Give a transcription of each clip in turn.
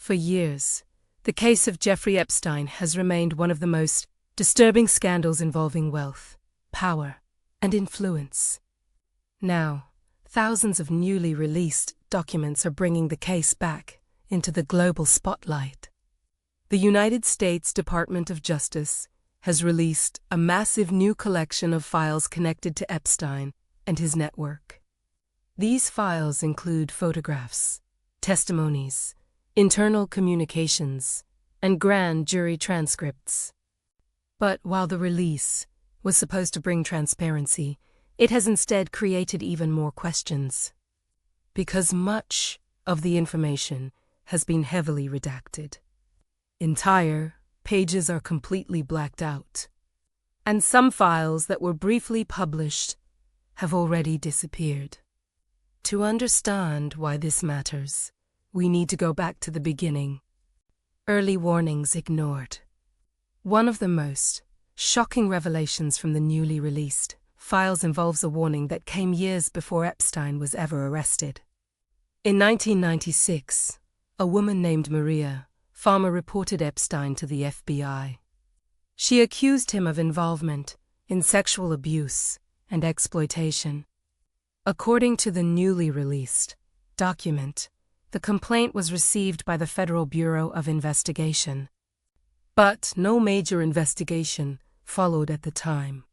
For years, the case of Jeffrey Epstein has remained one of the most disturbing scandals involving wealth, power, and influence. Now, thousands of newly released documents are bringing the case back into the global spotlight. The United States Department of Justice has released a massive new collection of files connected to Epstein and his network. These files include photographs, testimonies, internal communications, and grand jury transcripts. But while the release was supposed to bring transparency, it has instead created even more questions. Because much of the information has been heavily redacted. Entire pages are completely blacked out. And some files that were briefly published have already disappeared. To understand why this matters, we need to go back to the beginning. Early warnings ignored. One of the most shocking revelations from the newly released files involves a warning that came years before Epstein was ever arrested. In 1996, a woman named Maria Farmer reported Epstein to the FBI. She accused him of involvement in sexual abuse and exploitation. According to the newly released document, the complaint was received by the Federal Bureau of Investigation. But no major investigation followed at the time.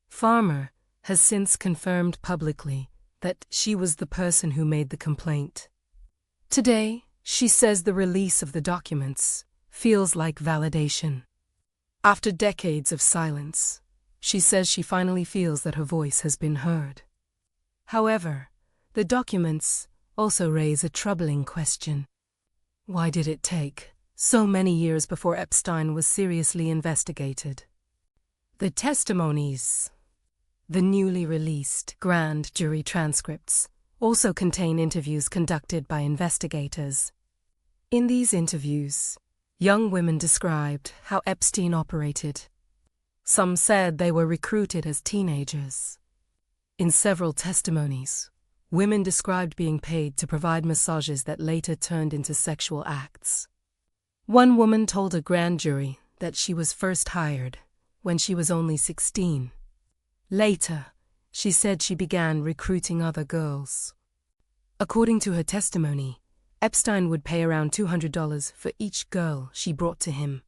Farmer has since confirmed publicly that she was the person who made the complaint. Today, she says the release of the documents feels like validation. After decades of silence, she says she finally feels that her voice has been heard. However, the documents also raise a troubling question. Why did it take so many years before Epstein was seriously investigated? The testimonies, the newly released grand jury transcripts, also contain interviews conducted by investigators. In these interviews, young women described how Epstein operated. Some said they were recruited as teenagers. In several testimonies, women described being paid to provide massages that later turned into sexual acts. One woman told a grand jury that she was first hired when she was only 16. Later, she said she began recruiting other girls. According to her testimony, Epstein would pay around $200 for each girl she brought to him.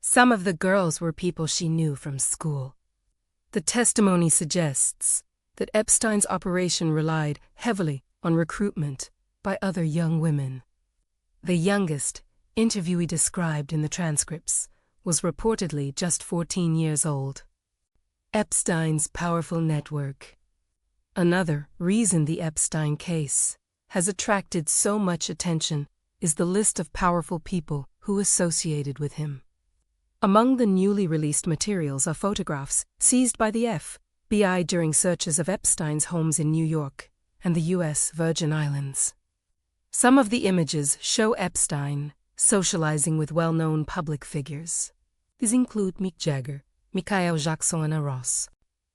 Some of the girls were people she knew from school. The testimony suggests that Epstein's operation relied heavily on recruitment by other young women. The youngest interviewee described in the transcripts was reportedly just 14 years old. Epstein's powerful network. Another reason the Epstein case has attracted so much attention is the list of powerful people who associated with him. Among the newly released materials are photographs seized by the FBI during searches of Epstein's homes in New York and the U.S. Virgin Islands. Some of the images show Epstein socializing with well-known public figures. These include Mick Jagger, Michael Jackson, and Anna Ross.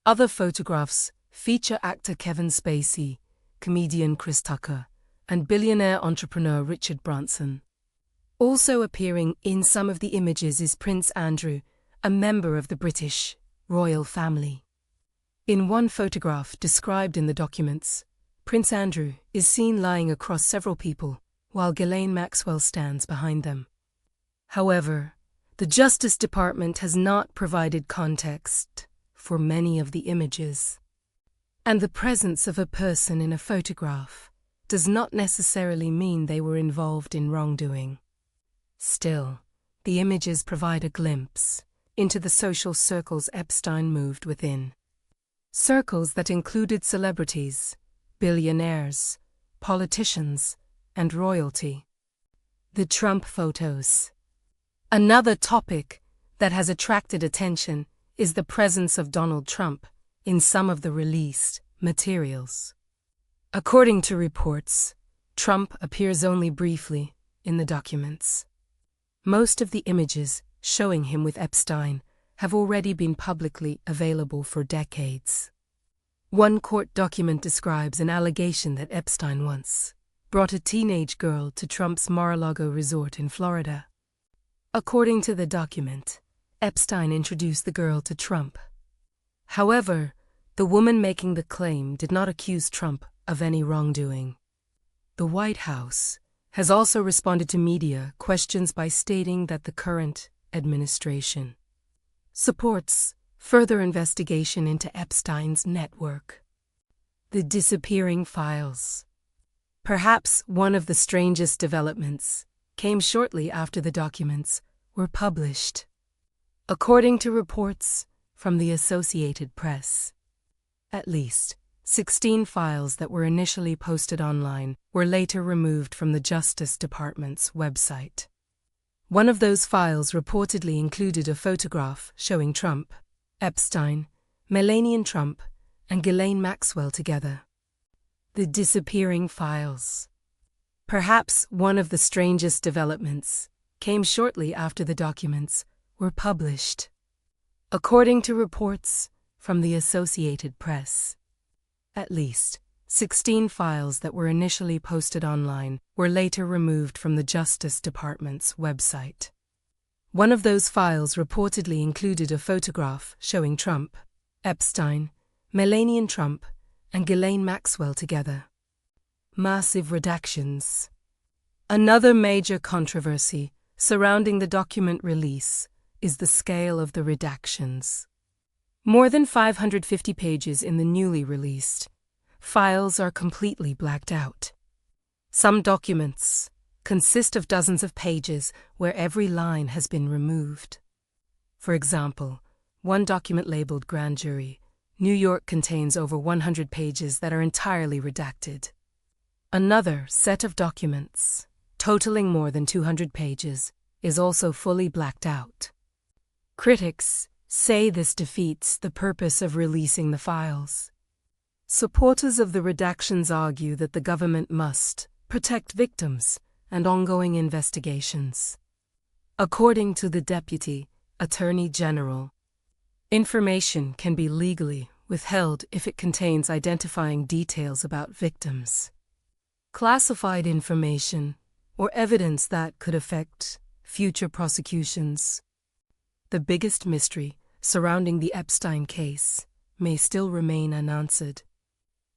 Other photographs feature actor Kevin Spacey, comedian Chris Tucker, and billionaire entrepreneur Richard Branson. Also appearing in some of the images is Prince Andrew, a member of the British royal family. In one photograph described in the documents, Prince Andrew is seen lying across several people, while Ghislaine Maxwell stands behind them. However, the Justice Department has not provided context for many of the images. And the presence of a person in a photograph does not necessarily mean they were involved in wrongdoing. Still, the images provide a glimpse into the social circles Epstein moved within. Circles that included celebrities, billionaires, politicians, and royalty. The Trump photos. Another topic that has attracted attention is the presence of Donald Trump in some of the released materials. According to reports, Trump appears only briefly in the documents. Most of the images showing him with Epstein have already been publicly available for decades. One court document describes an allegation that Epstein once brought a teenage girl to Trump's Mar-a-Lago resort in Florida. According to the document, Epstein introduced the girl to Trump. However, the woman making the claim did not accuse Trump of any wrongdoing. The White House has also responded to media questions by stating that the current administration supports further investigation into Epstein's network. The disappearing files. Perhaps one of the strangest developments came shortly after the documents were published. According to reports from the Associated Press, at least 16 files that were initially posted online were later removed from the Justice Department's website. One of those files reportedly included a photograph showing Trump, Epstein, Melania Trump, and Ghislaine Maxwell together. The disappearing files. Perhaps one of the strangest developments came shortly after the documents were published. According to reports from the Associated Press, at least 16 files that were initially posted online were later removed from the Justice Department's website. One of those files reportedly included a photograph showing Trump, Epstein, Melania Trump, and Ghislaine Maxwell together. Massive redactions. Another major controversy surrounding the document release is the scale of the redactions. More than 550 pages in the newly released files are completely blacked out. Some documents consist of dozens of pages where every line has been removed. For example, one document labeled Grand Jury, New York, contains over 100 pages that are entirely redacted. Another set of documents, totaling more than 200 pages, is also fully blacked out. Critics say this defeats the purpose of releasing the files. Supporters of the redactions argue that the government must protect victims and ongoing investigations. According to the Deputy Attorney General, information can be legally withheld if it contains identifying details about victims, classified information, or evidence that could affect future prosecutions. The biggest mystery surrounding the Epstein case may still remain unanswered.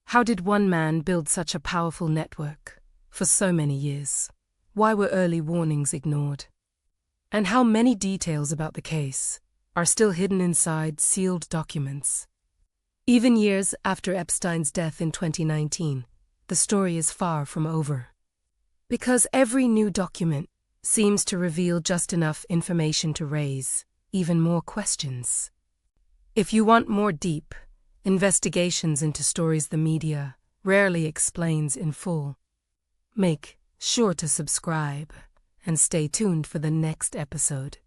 How did one man build such a powerful network for so many years? Why were early warnings ignored? And how many details about the case are still hidden inside sealed documents? Even years after Epstein's death in 2019, the story is far from over. Because every new document seems to reveal just enough information to raise even more questions. If you want more deep investigations into stories the media rarely explains in full, make sure to subscribe and stay tuned for the next episode.